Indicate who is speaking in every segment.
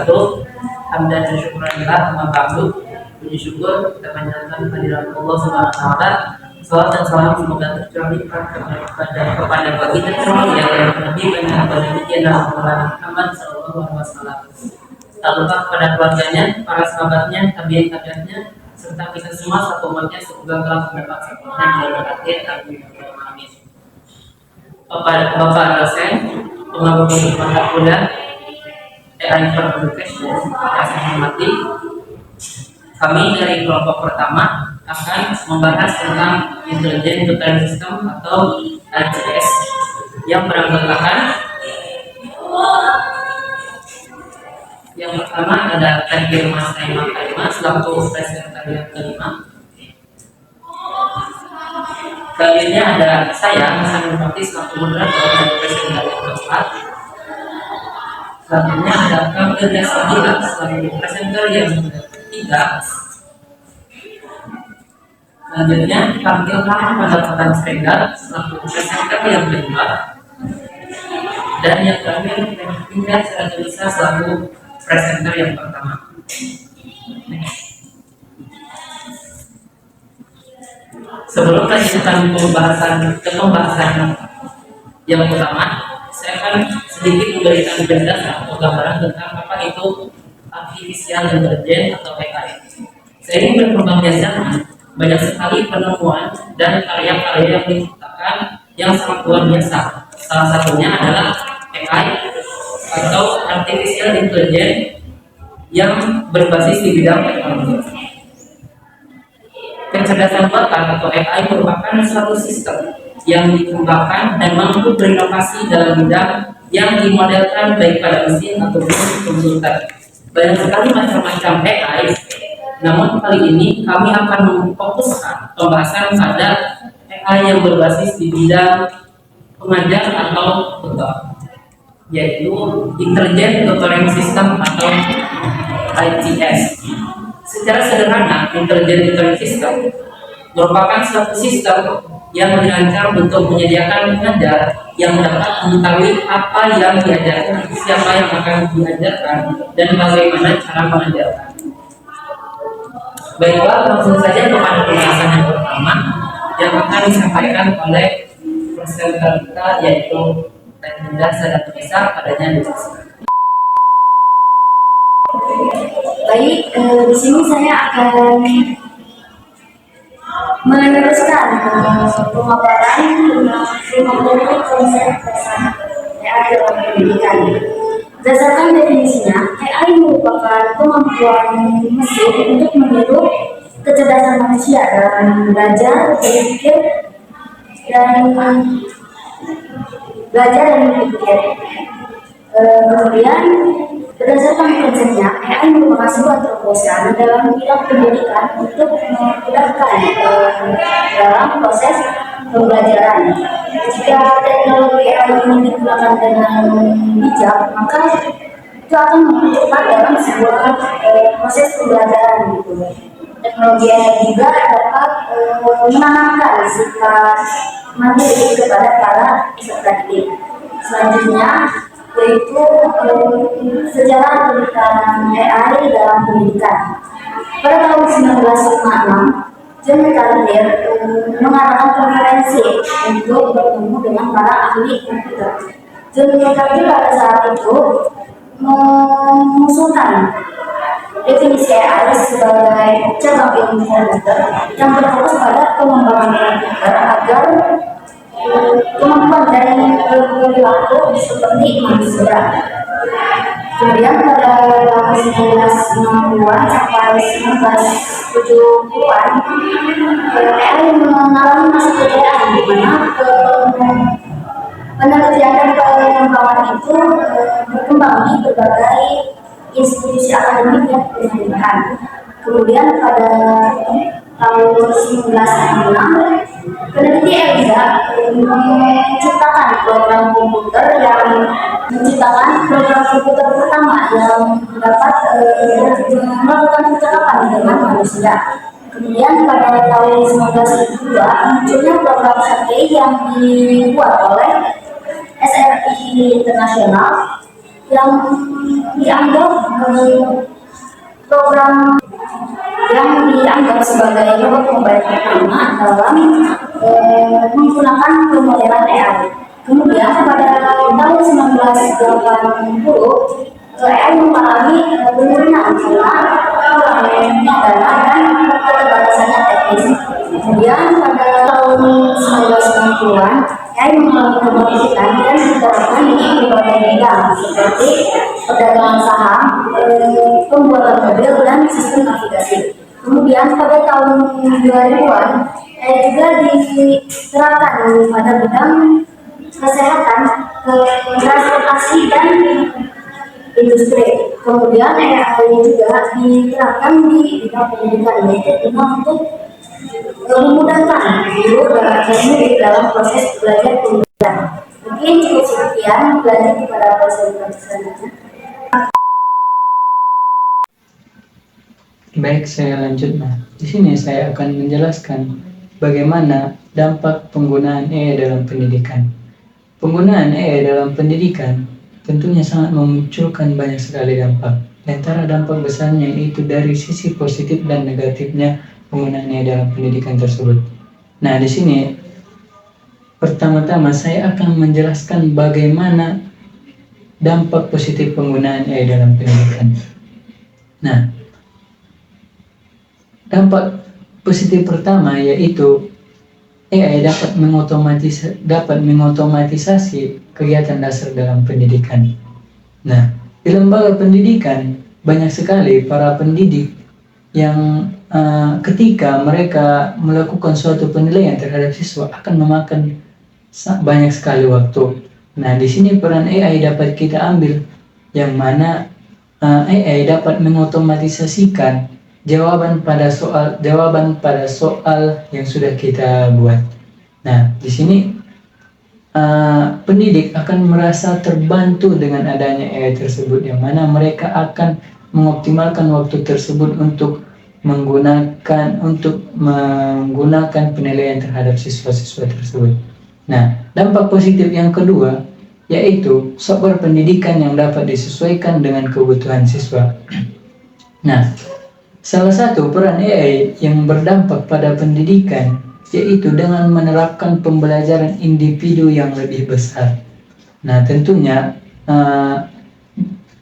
Speaker 1: wabarakatuh. Hamdan dan syukurillah, amma ba'du. Puji syukur kita panjatkan kehadirat Allah Subhanahu wa taala. Salawat dan salam semoga tercurahkan kepada baginda yang Nabi Muhammad sallallahu alaihi wasallam. Tak lupa kepada keluarganya, para sahabatnya, tabi'in-tabi'atnya, serta kita semua satu umatnya semoga kelak mendapat sempurna di dalam akhir. Amin. Bapak dosen, pengajar mata kuliah AI for Education, yang saya hormati, kami dari kelompok pertama akan membahas tentang Intelligent Tutoring System atau ITS yang beranggotakan yang pertama ada Tadi Mas Taimah Karimah selaku presenter yang kelima. Selanjutnya ada saya Hasan Nurmati selaku moderator dan presenter yang keempat. Selanjutnya ada Kang Ilyas Fadilah selaku presenter yang ketiga. Selanjutnya Kang Ilham mendapatkan Sregar selaku presenter yang kelima. Dan yang terakhir Indra Serajalisa selaku presenter yang pertama. Sebelum lanjutkan pembahasan yang utama, saya akan sedikit memberikan penjelasan atau gambaran tentang apa itu artificial intelligence atau AI. Seiring berkembangnya zaman, banyak sekali penemuan dan karya-karya yang diciptakan yang sangat luar biasa. Salah satunya adalah AI atau artificial intelligence yang berbasis di bidang teknologi. Kecerdasan buatan atau AI merupakan suatu sistem yang dikembangkan dan mampu berinovasi dalam bidang yang dimodelkan baik pada mesin ataupun komputer. Banyak sekali macam-macam AI, namun kali ini kami akan memfokuskan pembahasan pada AI yang berbasis di bidang pengajar atau tutor, yaitu Intelligent Tutoring System atau ITS. Secara sederhana, Intelligent Tutoring System merupakan suatu sistem yang dirancang untuk menyediakan pengajar yang dapat mengetahui apa yang diajarkan, siapa yang akan diajarkan, dan bagaimana cara mengajarkan. Baiklah, langsung saja kepada pembahasan yang pertama yang akan disampaikan oleh presenter kita, yaitu Indra Serajalisa. Padanya disaksikan.
Speaker 2: Baik, di sini saya akan meneruskan pemaparan tentang 50 konsep dasar AI dalam pendidikan. Berdasarkan definisinya, AI merupakan kemampuan mesin untuk meniru kecerdasan manusia dalam belajar, berpikir, dan berpikir. Kemudian berdasarkan konsepnya, AI merupakan sebuah terobosan dalam bidang pendidikan untuk memudahkan dalam proses pembelajaran. Jika teknologi AI ini digunakan dengan bijak, maka itu akan mempercepat dalam sebuah proses pembelajaran. Teknologi AI juga dapat menanamkan sifat mandiri kepada para peserta didik. Selanjutnya yaitu sejarah penggunaan AI dalam pendidikan. Pada tahun 1956, John McCarthy mengadakan konferensi untuk bertemu dengan para ahli komputer. John McCarthy pada saat itu mengusulkan definisi AI sebagai cabang ilmu komputer yang berfokus pada pengembangan komputer agar kemampuan dari perilaku seperti manusia. Kemudian pada tahun 1960-an sampai 1970-an, AI mengalami masa kejayaan di mana penelitian dan pengembangan itu berkembang di berbagai institusi akademik dan pendidikan. Kemudian pada tahun 1966, peneliti Eliza menciptakan program komputer pertama yang dapat melakukan percakapan dengan manusia. Kemudian pada tahun 1972 munculnya program satelit yang dibuat oleh SRI Internasional yang dianggap program yang dianggap sebagai robot mobile pertama dalam menggunakan pemodelan AI. Kemudian pada tahun 1980, AI mengalami penurunan karena kurangnya dana dan keterbatasannya teknis. Kemudian pada tahun 1990-an, AI mengalami kemungkinan dan diterapkan di berbagai bidang seperti perdagangan saham, pembuatan mobil, dan sistem navigasi. Kemudian pada tahun 2000-an, AI juga diterapkan pada bidang kesehatan, transportasi, dan industri. Kemudian AI juga diterapkan di bidang pendidikan, yaitu untuk memudahkan guru dan murid dalam proses belajar pendidikan. Mungkin cukup sekian, lanjut kepada presentasi selanjutnya.
Speaker 3: Baik, saya lanjut. Di sini saya akan menjelaskan bagaimana dampak penggunaan AI dalam pendidikan. Penggunaan AI dalam pendidikan tentunya sangat memunculkan banyak sekali dampak. Di antara dampak besarnya itu dari sisi positif dan negatifnya penggunaan AI dalam pendidikan tersebut. Nah, di sini pertama-tama saya akan menjelaskan bagaimana dampak positif penggunaan AI dalam pendidikan. Nah, dampak positif pertama yaitu AI dapat mengotomatisasi kegiatan dasar dalam pendidikan. Nah, di lembaga pendidikan banyak sekali para pendidik yang ketika mereka melakukan suatu penilaian terhadap siswa akan memakan banyak sekali waktu. Nah, di sini peran AI dapat kita ambil, yang mana AI dapat mengotomatisasikan jawaban pada soal yang sudah kita buat. Nah, di sini pendidik akan merasa terbantu dengan adanya AI tersebut, yang mana mereka akan mengoptimalkan waktu tersebut untuk menggunakan penilaian terhadap siswa-siswa tersebut. Nah, dampak positif yang kedua yaitu software pendidikan yang dapat disesuaikan dengan kebutuhan siswa. Nah, salah satu peran AI yang berdampak pada pendidikan yaitu dengan menerapkan pembelajaran individu yang lebih besar. Nah, tentunya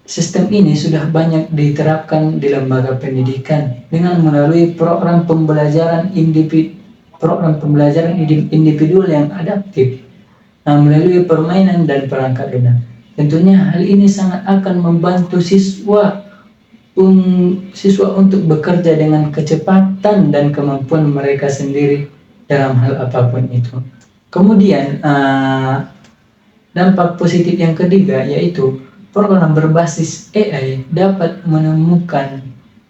Speaker 3: sistem ini sudah banyak diterapkan di lembaga pendidikan dengan melalui program pembelajaran individual yang adaptif, melalui permainan dan perangkat lunak. Tentunya hal ini sangat akan membantu siswa untuk bekerja dengan kecepatan dan kemampuan mereka sendiri dalam hal apapun itu. Kemudian dampak positif yang ketiga yaitu program berbasis AI dapat menemukan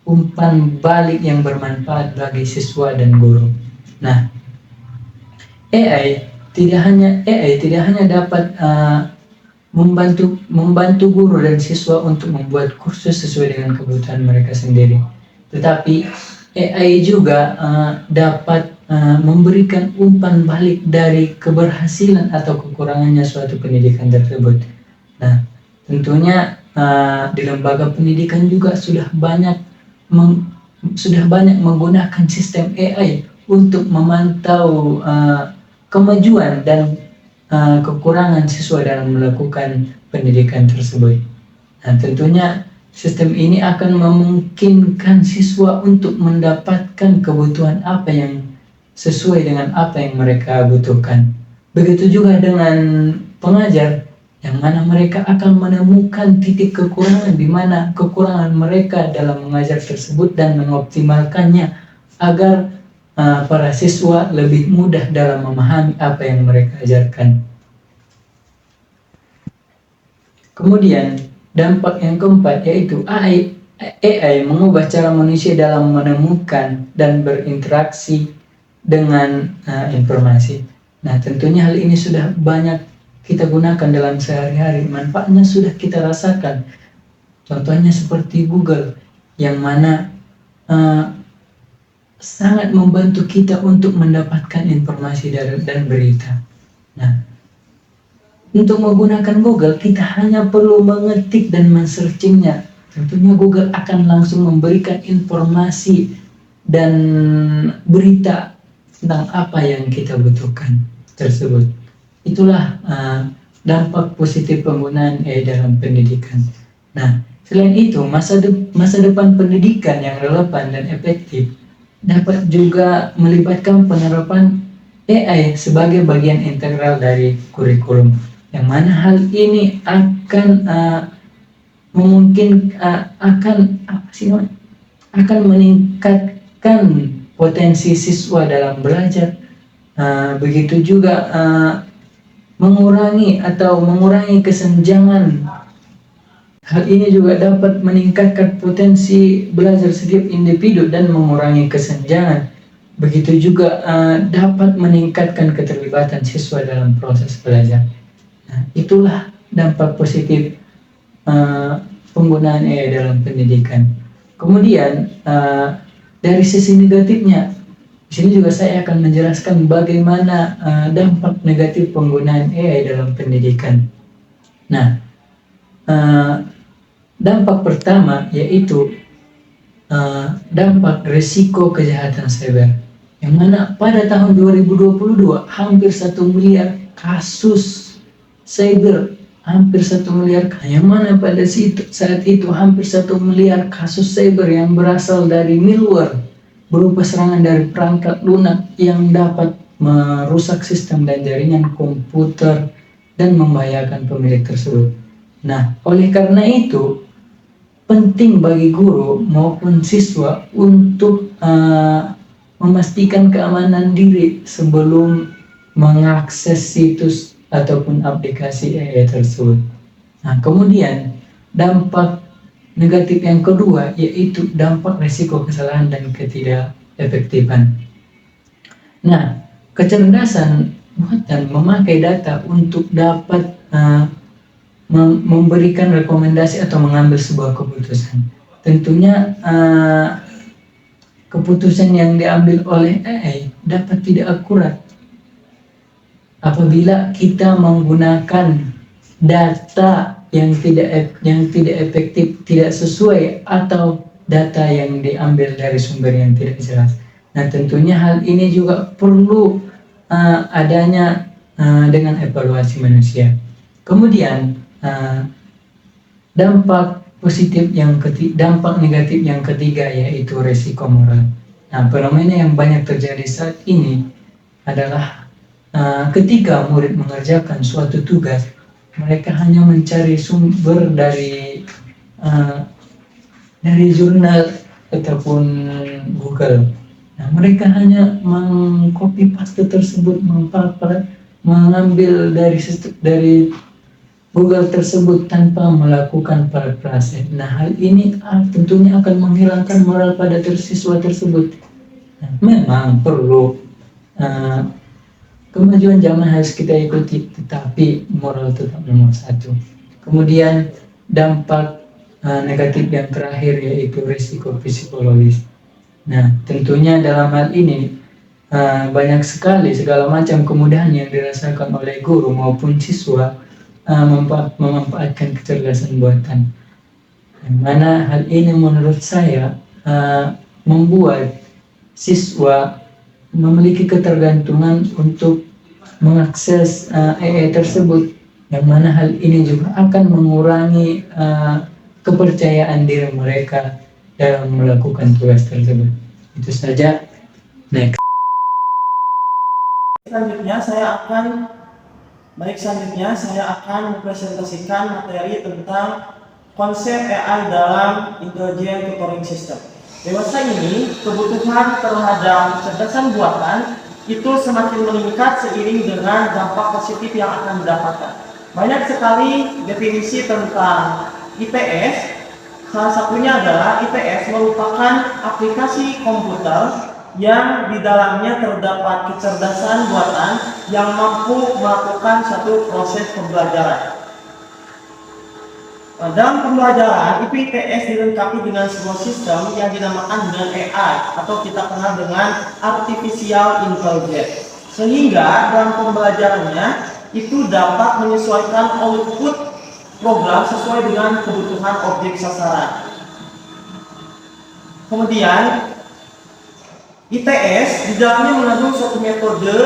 Speaker 3: umpan balik yang bermanfaat bagi siswa dan guru. Nah, AI tidak hanya dapat membantu guru dan siswa untuk membuat kursus sesuai dengan kebutuhan mereka sendiri, tetapi AI juga dapat memberikan umpan balik dari keberhasilan atau kekurangannya suatu pendidikan tersebut. Nah, tentunya di lembaga pendidikan juga sudah banyak menggunakan sistem AI untuk memantau kemajuan dan kekurangan siswa dalam melakukan pendidikan tersebut. Nah, tentunya sistem ini akan memungkinkan siswa untuk mendapatkan kebutuhan apa yang sesuai dengan apa yang mereka butuhkan. Begitu juga dengan pengajar, yang mana mereka akan menemukan titik kekurangan di mana kekurangan mereka dalam mengajar tersebut dan mengoptimalkannya agar para siswa lebih mudah dalam memahami apa yang mereka ajarkan. Kemudian dampak yang keempat yaitu AI mengubah cara manusia dalam menemukan dan berinteraksi dengan informasi. Nah, tentunya hal ini sudah banyak kita gunakan dalam sehari-hari, manfaatnya sudah kita rasakan. Contohnya seperti Google, yang mana sangat membantu kita untuk mendapatkan informasi dan berita. Nah, untuk menggunakan Google, kita hanya perlu mengetik dan men-searchingnya. Tentunya Google akan langsung memberikan informasi dan berita tentang apa yang kita butuhkan tersebut. Itulah dampak positif penggunaan AI dalam pendidikan. Nah, selain itu, masa depan pendidikan yang relevan dan efektif dapat juga melibatkan penerapan AI sebagai bagian integral dari kurikulum, yang mana hal ini akan akan meningkatkan potensi siswa dalam belajar. Begitu juga mengurangi kesenjangan. Hal ini juga dapat meningkatkan potensi belajar setiap individu dan mengurangi kesenjangan. Begitu juga dapat meningkatkan keterlibatan siswa dalam proses belajar. Nah, itulah dampak positif penggunaan AI dalam pendidikan. Kemudian dari sisi negatifnya, di sini juga saya akan menjelaskan bagaimana dampak negatif penggunaan AI dalam pendidikan. Nah, dampak pertama yaitu dampak risiko kejahatan cyber, yang mana pada tahun 2022 hampir 1 miliar kasus cyber, yang mana pada saat itu hampir 1 miliar kasus cyber yang berasal dari malware berupa serangan dari perangkat lunak yang dapat merusak sistem dan jaringan komputer dan membahayakan pemilik tersebut. Nah, oleh karena itu penting bagi guru maupun siswa untuk memastikan keamanan diri sebelum mengakses situs ataupun aplikasi AI tersebut. Nah, kemudian dampak negatif yang kedua yaitu dampak risiko kesalahan dan ketidakefektifan. Nah, kecerdasan buatan memakai data untuk dapat memberikan rekomendasi atau mengambil sebuah keputusan. Tentunya keputusan yang diambil oleh AI dapat tidak akurat apabila kita menggunakan data yang tidak efektif, tidak sesuai, atau data yang diambil dari sumber yang tidak jelas. Nah, tentunya hal ini juga perlu adanya dengan evaluasi manusia. Kemudian dampak negatif yang ketiga yaitu resiko moral. Nah, fenomena yang banyak terjadi saat ini adalah ketika murid mengerjakan suatu tugas, mereka hanya mencari sumber dari jurnal ataupun Google. Nah, mereka hanya mengcopy paste tersebut, mengambil dari Google tersebut tanpa melakukan parafrase. Nah, hal ini tentunya akan menghilangkan moral pada siswa tersebut. Nah, memang perlu kemajuan zaman harus kita ikuti, tetapi moral tetap nomor satu. Kemudian dampak negatif yang terakhir yaitu risiko psikologis. Nah, tentunya dalam hal ini banyak sekali segala macam kemudahan yang dirasakan oleh guru maupun siswa memanfaatkan kecerdasan buatan. Yang mana hal ini menurut saya membuat siswa memiliki ketergantungan untuk mengakses AI tersebut, yang mana hal ini juga akan mengurangi kepercayaan diri mereka dalam melakukan tugas tersebut. Itu saja. Next.
Speaker 4: Selanjutnya saya akan mempresentasikan materi tentang konsep AI dalam Intelligent Tutoring System. Dewasa ini, kebutuhan terhadap kecerdasan buatan itu semakin meningkat seiring dengan dampak positif yang akan didapatkan. Banyak sekali definisi tentang ITS. Salah satunya adalah ITS merupakan aplikasi komputer yang di dalamnya terdapat kecerdasan buatan yang mampu melakukan satu proses pembelajaran. Dalam pembelajaran, IPTS dilengkapi dengan sebuah sistem yang dinamakan dengan AI atau kita kenal dengan Artificial Intelligence. Sehingga dalam pembelajarannya itu dapat menyesuaikan output program sesuai dengan kebutuhan objek sasaran. Kemudian ITS di dalamnya mengandung suatu metode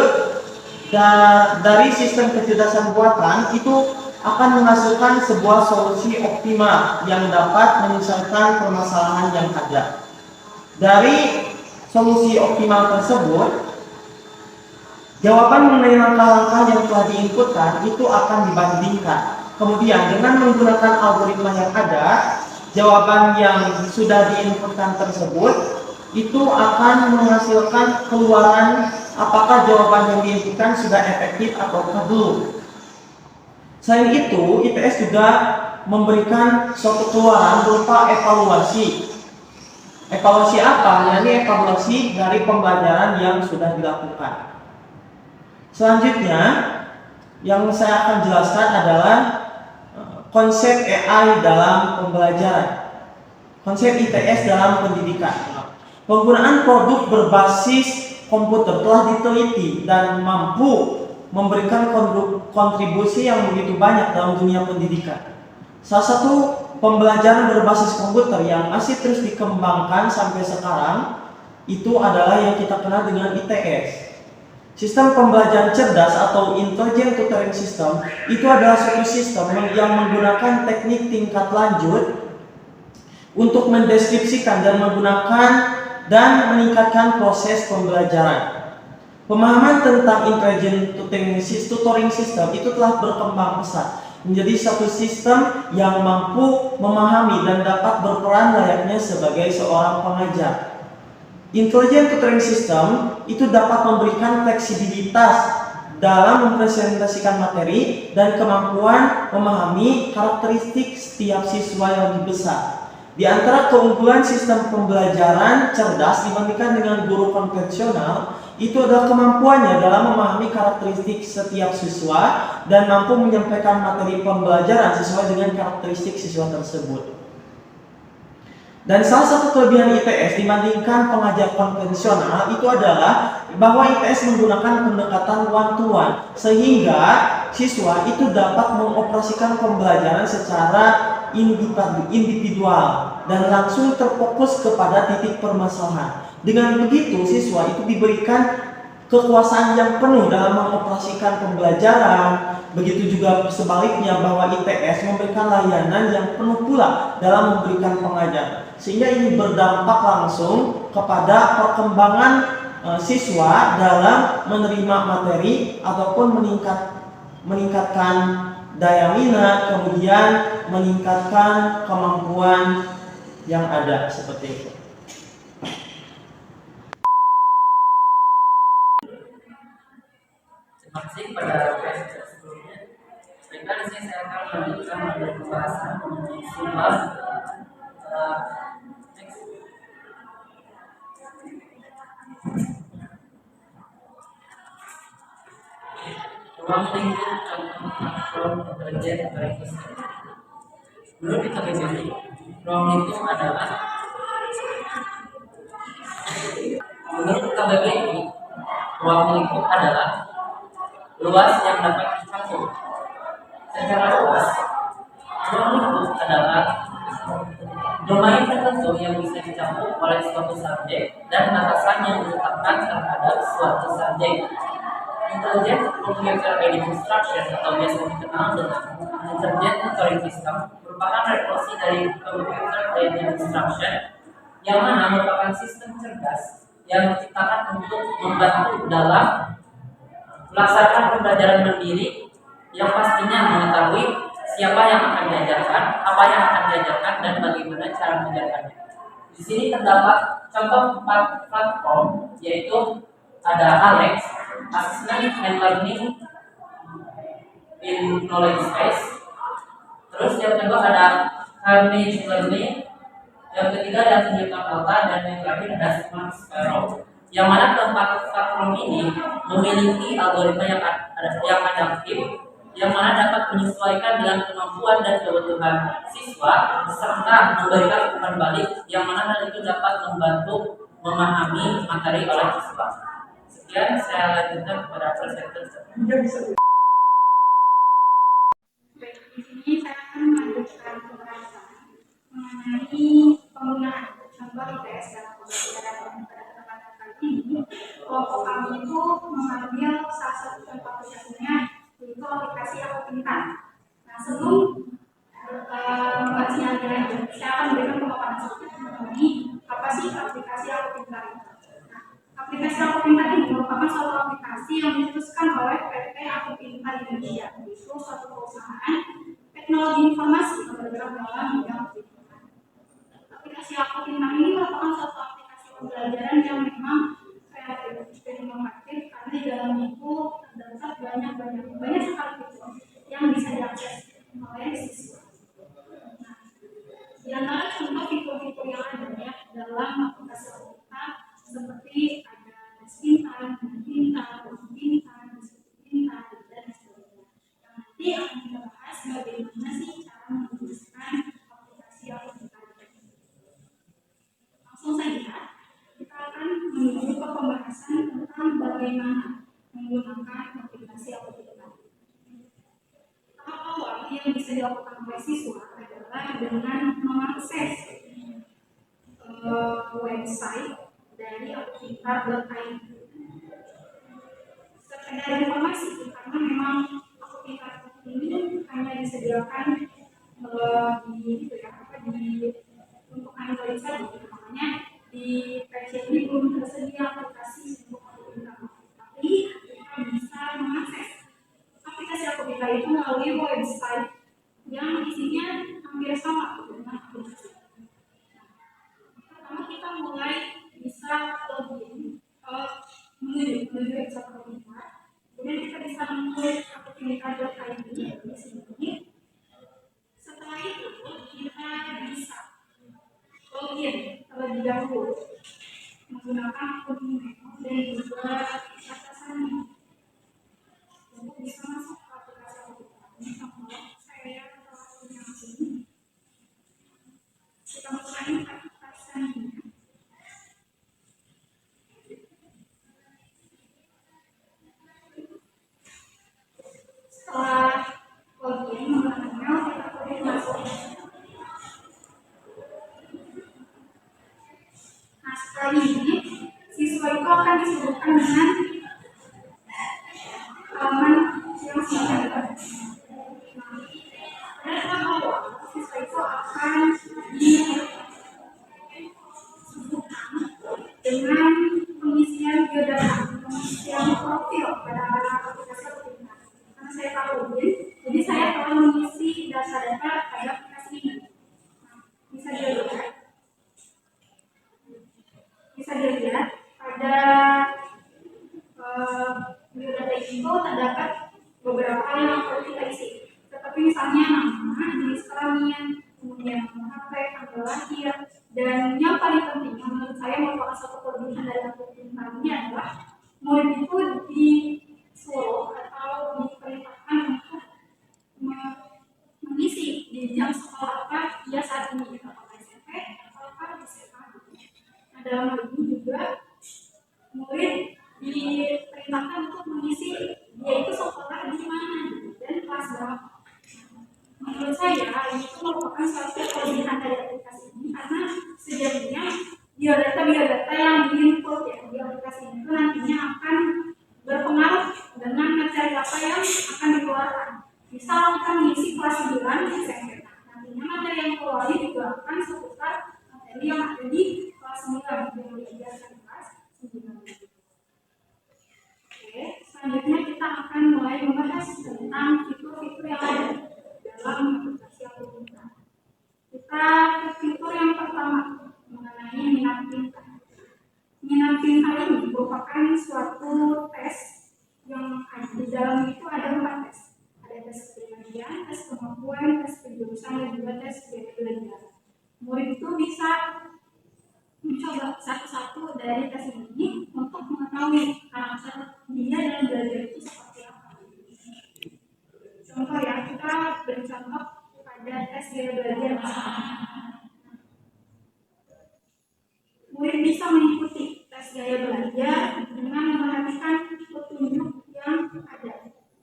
Speaker 4: dari sistem kecerdasan buatan itu akan menghasilkan sebuah solusi optimal yang dapat menyelesaikan permasalahan yang ada. Dari solusi optimal tersebut, jawaban mengenai langkah-langkah yang telah diinputkan itu akan dibandingkan. Kemudian dengan menggunakan algoritma yang ada, jawaban yang sudah diinputkan tersebut itu akan menghasilkan keluaran apakah jawaban yang diinputkan sudah efektif atau belum. Selain itu, ITS juga memberikan suatu keluaran berupa evaluasi. Evaluasi apa? Yakni evaluasi dari pembelajaran yang sudah dilakukan. Selanjutnya, yang saya akan jelaskan adalah konsep AI dalam pembelajaran. Konsep ITS dalam pendidikan. Penggunaan produk berbasis komputer telah diteliti dan mampu memberikan kontribusi yang begitu banyak dalam dunia pendidikan. Salah satu pembelajaran berbasis komputer yang masih terus dikembangkan sampai sekarang itu adalah yang kita kenal dengan ITS. Sistem pembelajaran cerdas atau Intelligent Tutoring System itu adalah suatu sistem yang menggunakan teknik tingkat lanjut untuk mendeskripsikan dan menggunakan dan meningkatkan proses pembelajaran. Pemahaman tentang Intelligent Tutoring System itu telah berkembang pesat menjadi satu sistem yang mampu memahami dan dapat berperan layaknya sebagai seorang pengajar. Intelligent Tutoring System itu dapat memberikan fleksibilitas dalam mempresentasikan materi dan kemampuan memahami karakteristik setiap siswa yang lebih besar. Di antara keunggulan sistem pembelajaran cerdas dibandingkan dengan guru konvensional itu adalah kemampuannya dalam memahami karakteristik setiap siswa dan mampu menyampaikan materi pembelajaran sesuai dengan karakteristik siswa tersebut. Dan salah satu kelebihan ITS dibandingkan pengajar konvensional itu adalah bahwa ITS menggunakan pendekatan one-to-one sehingga siswa itu dapat mengoperasikan pembelajaran secara individual dan langsung terfokus kepada titik permasalahan. Dengan begitu siswa itu diberikan kekuasaan yang penuh dalam mengoperasikan pembelajaran. Begitu juga sebaliknya bahwa ITS memberikan layanan yang penuh pula dalam memberikan pengajaran. Sehingga ini berdampak langsung kepada perkembangan siswa dalam menerima materi ataupun meningkatkan daya minat, kemudian meningkatkan kemampuan yang ada seperti itu.
Speaker 1: Terima kasih kepada presenter sebelumnya. Baiklah, di sini saya akan melanjutkan mengenai pembahasan mengenai sumber ruang lingkup contoh intelijen tutoring system. Menurut KBBI, ruang lingkup adalah luas yang dapat dicakup. Secara luas, ruang lingkup adalah domain tertentu yang bisa dicakup oleh suatu subjek dan batasan yang ditetapkan terhadap suatu subjek. Intelligent Computer Aided Instruction atau biasa dikenal dengan Intelligent Tutoring System merupakan revolusi dari Computer Aided Instruction yang mana merupakan sistem cerdas yang diciptakan untuk membantu dalam melaksanakan pembelajaran mandiri yang pastinya mengetahui siapa yang akan diajarkan, apa yang akan diajarkan, dan bagaimana cara mengajarkannya. Di sini terdapat contoh 4 platform, yaitu ada Alex, Assessment and Learning in Knowledge Space. Terus yang kedua ada Carnage Learning, yang ketiga ada Silicon Alta, dan yang terakhir ada Smart Sparrow. Yang mana keempat platform ini memiliki algoritma yang adaptif, yang mana dapat menyesuaikan dengan kemampuan dan kebutuhan siswa serta memberikan umpan balik yang mana hal itu dapat membantu memahami materi oleh siswa. Sekian, saya lanjutkan kepada presenter.
Speaker 5: ini saya akan melanjutkan pembahasan mengenai penggunaan contoh IPS dalam pembelajaran. Pada kesempatan kali ini, kelompok kami itu mengambil salah satu contoh aplikasinya, yaitu aplikasi Aku Pintar. Nah, sebelum membahasnya lebih lanjut, saya akan memberikan pemaparan sedikit mengenai apa sih aplikasi Aku Pintar itu. Nah, aplikasi Aku Pintar ini merupakan suatu aplikasi yang dicetuskan oleh PT Aku Pintar Indonesia, yaitu suatu perusahaan teknologi informasi yang bergerak dalam bidang pendidikan. Aplikasi Aku Pintar ini merupakan suatu aplikasi pembelajaran yang memang kreatif dan inovatif karena di dalamnya itu terdapat banyak sekali fitur yang bisa diakses oleh siswa. Nah, di antara contoh fitur-fitur yang ada ya dalam aplikasi Aku Pintar seperti ada tes pintar, pintar, pintar, pintar, dan sebagainya. Yang nanti akan kita bahas bagaimana sih cara menggunakan aplikasi Aku Pintar. Langsung saja, kita akan menuju ke pembahasan tentang bagaimana menggunakan aplikasi Aku Pintar. Tahap awal yang bisa dilakukan oleh siswa adalah dengan mengakses website dari akupintar.id. Sekedar informasi, karena memang Aku Pintar ini hanya disediakan untuk Android saja, makanya di versi ini belum tersedia aplikasi untuk Aku Pintar. Tapi kita bisa mengakses aplikasi Aku Pintar itu melalui website yang isinya hampir sama dengan aplikasi. Pertama kita mulai bisa login menuju website Aku Pintar. Kemudian kita bisa mengklik akupintar.id di sini. Setelah itu kita bisa login terlebih dahulu menggunakan akun email dan juga atasannya untuk bisa masuk ke aplikasi Aku Pintar. Ini contoh saya telah punya sini. Kita mulai atasannya. Setelah login menggunakan email, kita klik masuk. Nah, setelah ini siswa itu akan disebutkan dengan halaman yang selanjutnya. Nah, pada tahap awal siswa itu akan disebutkan dengan pengisian biodata, pengisian profil pada aplikasi Aku Pintar. Karena saya tahu login, jadi saya telah mengisi data-data pada aplikasi ini. Nah, bisa dilihat pada biodata itu terdapat beberapa hal yang perlu kita isi, seperti misalnya nama, jenis kelamin, kemudian nomor HP, tanggal lahir, dan yang paling penting yang menurut saya merupakan satu kelebihan dari Aku Pintar ini adalah murid itu disuruh atau diperintahkan untuk mengisi di jam sekolah apa dia saat ini, apakah SMP atau apa SMA. Nah, dalam hal ini juga murid diperintahkan untuk mengisi dia itu sekolah di mana dan kelas berapa. Menurut saya ini merupakan suatu kelebihan dari aplikasi ini karena sejatinya biodata yang diinput ya di aplikasi itu nantinya akan berpengaruh dengan materi apa yang akan dikeluarkan. Misal kita mengisi kelas 9 SMP, nantinya materi yang keluar juga akan seputar materi yang ada di kelas 9 yang diajarkan kelas 9. Oke, selanjutnya kita akan mulai membahas tentang fitur-fitur yang ada dalam aplikasi Aku Pintar. Kita ke fitur yang pertama mengenai minat pintar. Minat pintar ini merupakan suatu tes yang di dalam itu ada 4 tes. Ada tes kepribadian, tes kemampuan, tes kejurusan, dan juga tes gaya belajar. Murid itu bisa mencoba satu-satu dari tes ini untuk mengetahui karakter dia dalam belajar itu seperti apa. Contoh ya, kita beri contoh pada tes gaya belajar. Murid bisa mengikuti tes gaya belajar dengan memperhatikan petunjuk yang ada.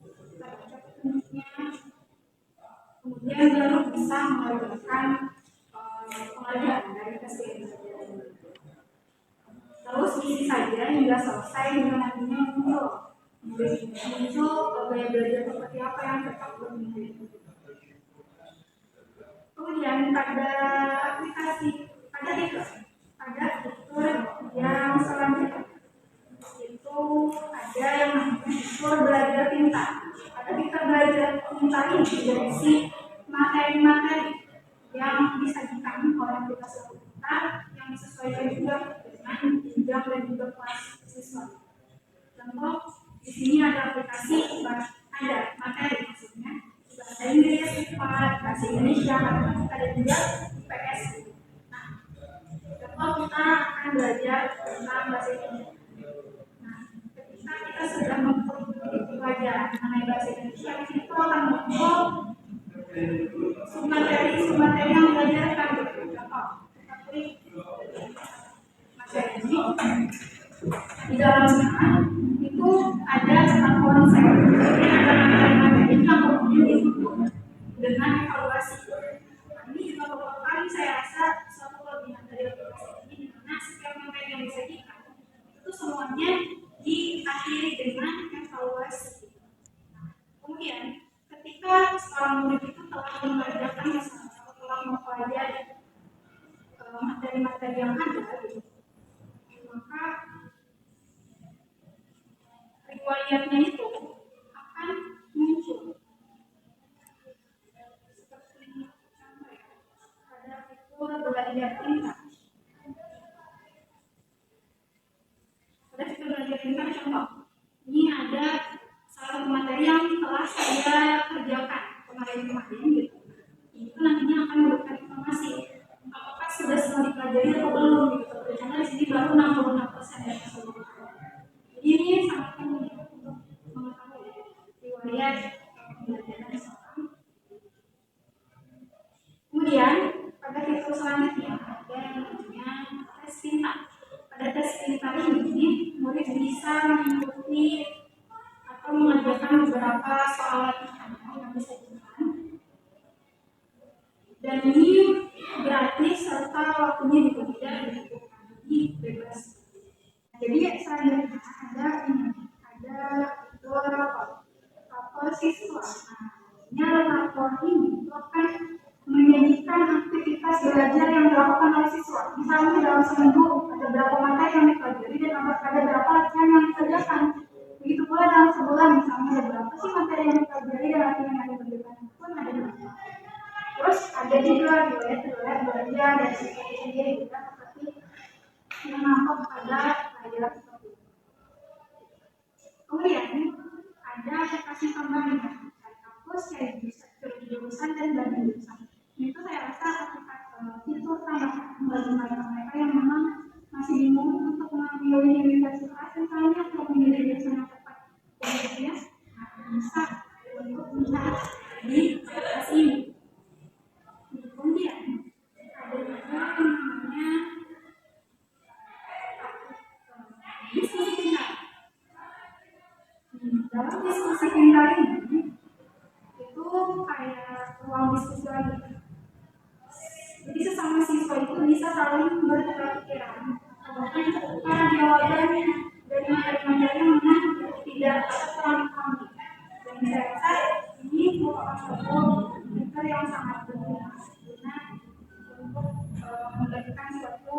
Speaker 5: Kita baca petunjuknya, kemudian selesai dengan nantinya muncul gaya belajar seperti apa yang tetap bermutu. Kemudian pada aplikasi pada fitur yang selanjutnya itu ada yang namanya fitur belajar pintar. Pada fitur belajar pintar ini berisi materi-materi yang disajikan oleh aplikasi pintar yang disesuaikan juga dengan jenjang dan juga kelas siswa. Contoh di sini ada aplikasi ada materi maksudnya bahasa Inggris, IPA, bahasa Indonesia, matematika dan juga IPS. Nah, contoh kita akan belajar tentang bahasa Indonesia. Nah, ketika kita sudah mempelajari mengenai bahasa Indonesia, itu akan muncul materi yang belajarkan gitu. Contoh seperti materi ini di dalamnya itu ada tentang konsep, kemudian ada materi-materi yang kemudian dibentuk dengan evaluasi. Ini juga beberapa kali saya rasa suatu kelebihan dari aplikasi ini, di mana setiap materi yang disajikan itu semuanya diakhiri dengan evaluasi. Kemudian ketika seorang murid itu telah mengerjakan atau telah mempelajari materi-materi yang ada, maka riwayatnya itu akan muncul seperti pada fitur belajar pintar. Pada fitur belajar pintar contoh, ini ada salah satu materi yang telah saya kerjakan kemarin gitu. Itu nantinya akan memberikan informasi apakah sudah semua dipelajari atau belum gitu. Karena di sini baru 66% dari keseluruhan. Ini sangat penting untuk mengetahui riwayat pembelajaran seseorang. Kemudian pada fitur selanjutnya ada yang namanya tes pintar. Pada tes pintar ini murid bisa mengikuti atau mengerjakan beberapa soal yang disajikan. Dan ini gratis serta waktunya juga tidak ditentukan, jadi bebas. Jadi selanjutnya ada fitur rapor siswa. Nah, rapor ini akan menjadikan aktivitas belajar yang dilakukan oleh siswa. Misalnya dalam seminggu ada berapa materi yang dipelajari dan ada berapa latihan yang dikerjakan. Begitu pula dalam sebulan misalnya ada berapa sih materi yang dipelajari dan latihan yang dikerjakan pun ada berapa. Terus ada juga riwayat belajar dari siswa sendiri juga seperti yang nampak pada pelajaran seperti itu. Kemudian ada aplikasi tambahan dari kampus kayak jurusan dan bagi jurusan. Itu saya rasa fitur tambahan bagi mereka yang memang masih bingung untuk memilih universitas misalnya atau memilih jurusan yang tepat. Kemudian bisa untuk mencari di aplikasi ini. Kemudian ada juga yang namanya diskusi pintar. Dalam diskusi pintar ini itu kayak ruang diskusi lagi. Jadi sesama siswa itu bisa saling bertukar pikiran. Bahkan tukar jawaban dari materi-materi yang mana tidak terlalu paham. Dan saya rasa ini merupakan suatu fitur yang sangat berguna untuk memberikan suatu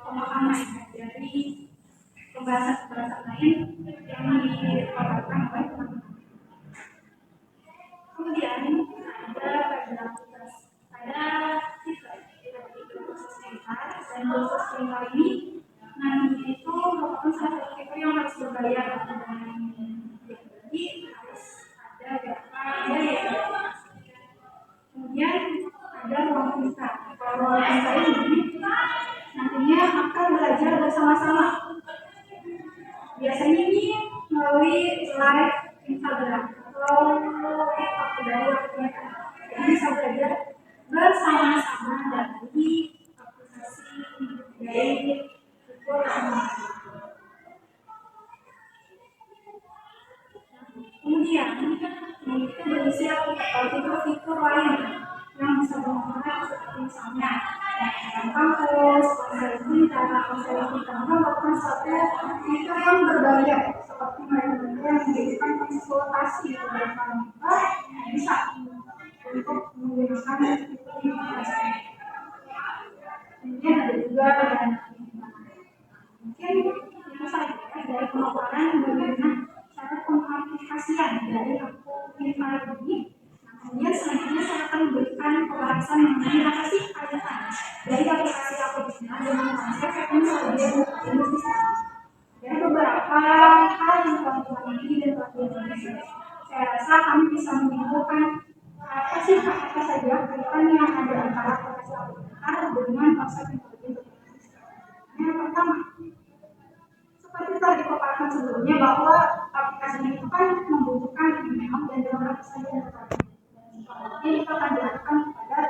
Speaker 5: pemahaman dari pembahasan lain yang ditawarkan oleh teman-teman. Kemudian ada kursus pintar dan kursus pintar ini nanti itu merupakan salah satu fitur yang harus berbayar jadi harus ada berapa biaya. Kemudian ada ruang pintar. Kalau ruang pintar ini nantinya akan belajar bersama-sama. Biasanya ini melalui live Instagram atau TikTok dari mereka. Jadi bisa belajar bersama-sama dari aplikasi dari fitur kemudian itu berisi fitur-fitur lain yang bisa bermanfaat seperti misalnya kampus, konseling kita, melakukan suatu fitur yang berbahaya seperti mereka yang memberikan konsultasi kepada kita bisa untuk menggunakan fitur ini. Kemudian ada juga yang mungkin itu saja dari pemaparan bagaimana cara pengaplikasian dari aku ini. Kemudian selanjutnya saya akan memberikan pembahasan mengenai apa sih kaitan dari aplikasi aplikasinya dengan konsep intelligent system. Dari beberapa hal yang telah ini dan telah saya rasa kami bisa menyimpulkan apa sih apa saja kaitan yang ada antara aplikasi aplikasi dengan konsep intelligent system. Yang pertama, seperti telah dipaparkan sebelumnya bahwa aplikasi itu kan membutuhkan email dan dalam aplikasi data. Ini kita akan dilakukan pada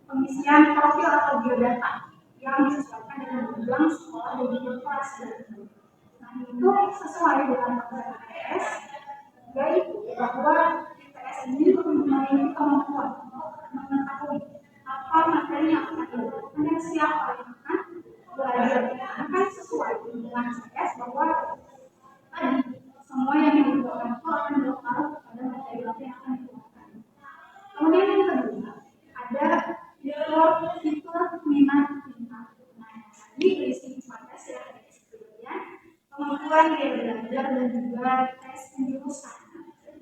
Speaker 5: pengisian profil atau biodata yang disesuaikan dengan jenjang sekolah dan jenjang kelas. Nah, itu sesuai dengan konsep ITS, yaitu bahwa ITS ini mempunyai kemampuan untuk mengetahui apa materi yang akan dilakukan dan siapa yang akan belajar. Karena kan sesuai dengan ITS bahwa tadi semua yang dilakukan itu akan berpengaruh pada materi yang akan dilakukan. Kemudian yang kedua, ada fitur minat minat. Nah, ini berisi pada silakan kemudian kemampuan dia belajar dan juga tes penjurusan.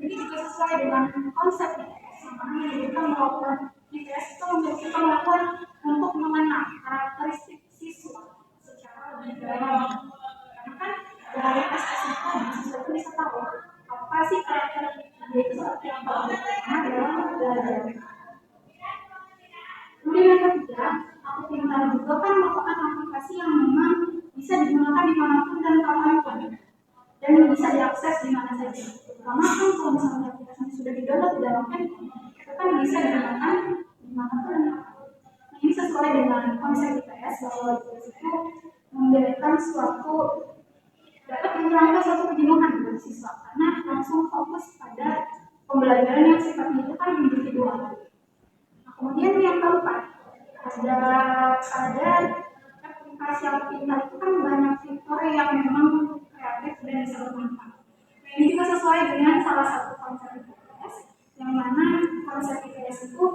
Speaker 5: Ini juga sesuai dengan konsep ITS. Makanya kita melakukan ITS itu memiliki kemampuan untuk mengenal karakteristik siswa secara lebih dalam. Karena kan dari tes itu siswa itu bisa tahu apa sih karakter dia itu seperti apa dalam belajar. Kemudian yang ketiga, aku pintar juga kan merupakan aplikasi yang memang bisa digunakan dimanapun dan kapanpun dan bisa diakses di mana saja. Karena kan kalau misalnya aplikasi sudah di-download di dalam handphone, itu kan bisa digunakan dimanapun dan kapanpun. Nah, ini sesuai dengan konsep IPS bahwa IPS itu memberikan suatu dapat menghilangkan suatu kejenuhan bagi siswa karena langsung fokus pada pembelajaran yang sifatnya itu kan individual. Nah, kemudian yang keempat, ada aplikasi yang pintar itu kan banyak fitur yang memang kreatif dan bisa bermanfaat. Nah, ini juga sesuai dengan salah satu konsep IPS, yang mana konsep IPS itu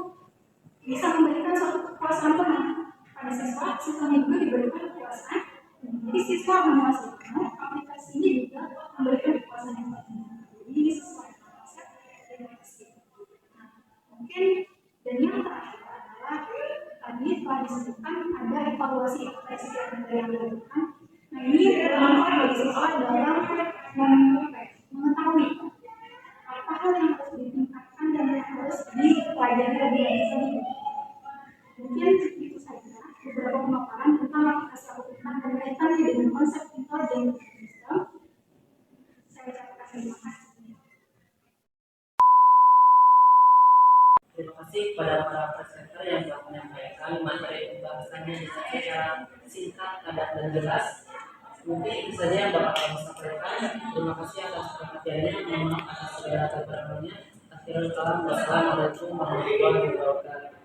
Speaker 5: bisa memberikan suatu kepuasan penuh pada siswa, siswanya juga diberikan kepuasan. Jadi siswa menguasai aplikasi ini juga memberikan kepuasan yang penuh. Jadi ini sesuai dengan konsep IPS. Nah, mungkin dan yang terakhir adalah tadi telah disebutkan ada evaluasi IPS yang dilakukan. Nah, ini bermanfaat bagi siswa dalam mengetahui apa hal yang harus ditingkatkan dan yang harus dipelajari lebih lanjut. Mungkin itu saja beberapa pemaparan tentang aplikasi aplikasi dan kaitannya dengan konsep intelligent system. Saya ucapkan terima kasih.
Speaker 1: Terima kasih kepada para presenter yang telah menyampaikan materi pembahasannya secara singkat, padat, dan jelas. Mungkin itu saja yang dapat kami sampaikan. Terima kasih atas perhatiannya, mohon maaf atas segala kekurangannya. Akhirul kalam, wassalamualaikum warahmatullahi wabarakatuh.